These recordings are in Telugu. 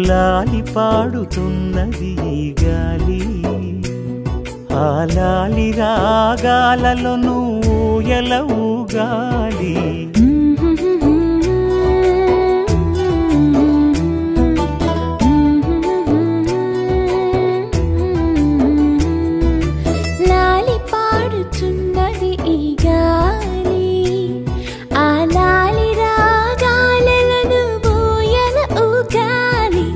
లాలి పాడుతున్నది గాలి, ఆ లాలి రాగాలలో నువ్వు ఎలవుగాలి. లాలి పాడుతున్నది ఈ గాలి, ఆ లాలి రాగాలలో నువ్వు ఎలవుగాలి.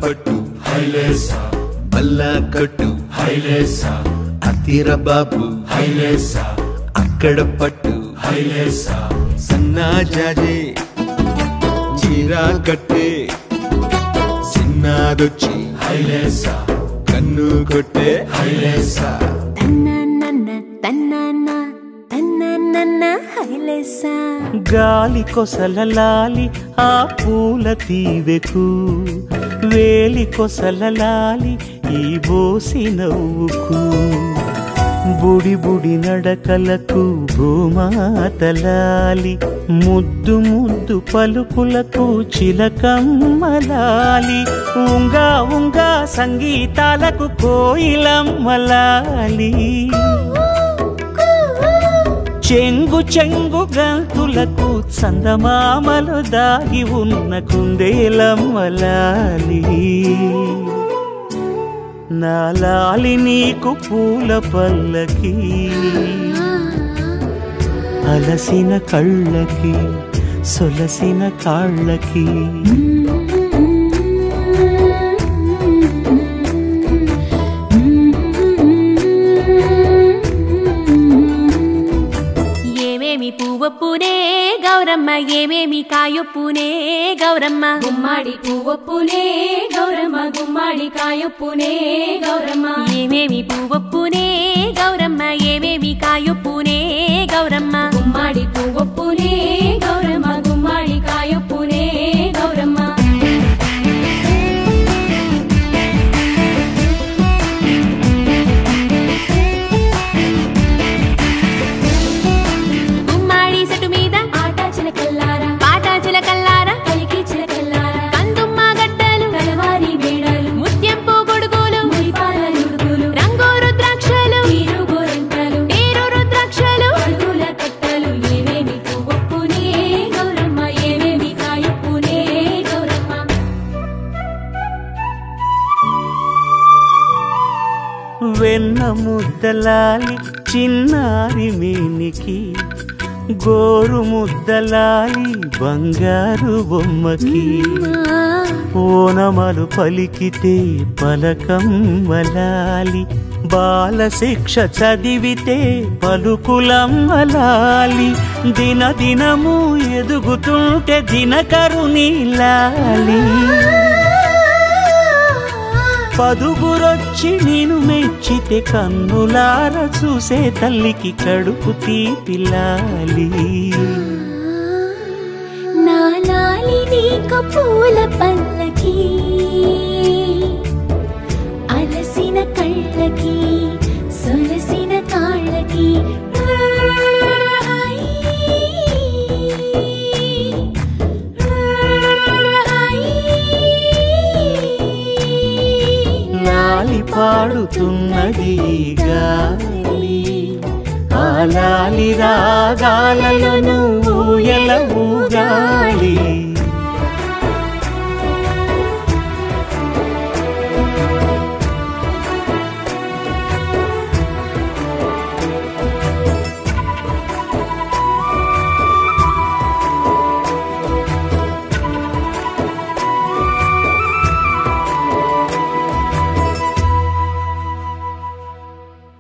పట్టు హైలేసా, బల్లా కట్టు హైలేసా, అతిర బాబు హైలేసా, అక్కడ పట్టు హైలేసా, సన్నా జాజే చీరా కట్టే, సిన్నాదొచ్చి హైలేసా, కన్ను కొట్టే హైలేసా. గాలి కొసల లాలి ఆ పూల తీవెకు, వేలి కొసల లాలి ఈ బోసి నవ్వుకు, బుడి బుడి నడకలకు భూమాతలాలి, ముద్దు ముద్దు పలుకులకు చిలకమ్మలాలి, ఉంగా ఉంగా సంగీతాలకు కోయిలమ్మలాలి, చెంగు చెంగు గంతులకు చందమామలు దాగి ఉన్న కుందేలమ్మలాలి. నా లాలి నీకు పూల పల్లకి, అలసిన కళ్ళకి సొలసిన కాళ్ళకి. పువ్వొప్పునే గౌరమ్మ, ఏమేమి కాయొప్పునే గౌరమ్మ, గుమ్మాడి పువ్వొప్పునే గౌరమ్మ, గుమ్మాడి కాయొప్పునే గౌరమ్మ, ఏమేమి పువ్వొప్పునే గౌరమ్మ, ఏమేమి కాయొప్పునే గౌరమ్మ, గుమ్మాడి పువ్వొప్పునే గౌరమ్మ, గుమ్మాడి కాయొప్పునే గౌరమ్మ. వెన్న ముద్దలాలి చిన్నారి మీనికి, గోరు ముద్దలాలి బంగారు బొమ్మకి, ఓనమలు పలికితే పలకమ్మలాలి, బాల శిక్ష చదివితే పలుకులమ్మలాలి, దిన దినము ఎదుగుతుంటే దినకరుని లాలి, పదుగురొచ్చి నేను మెచ్చితే కన్నులార చూసే తల్లికి కడుపు తీపిలాలి. నా లాలి నీకు పూల పల్లకి, అలసిన కళ్ళకి సొలసిన కాళ్ళకి, లాలి పాడుతున్నది గాలి, ఆ లాలి రాగాలలో నువ్వు ఎలవుగా.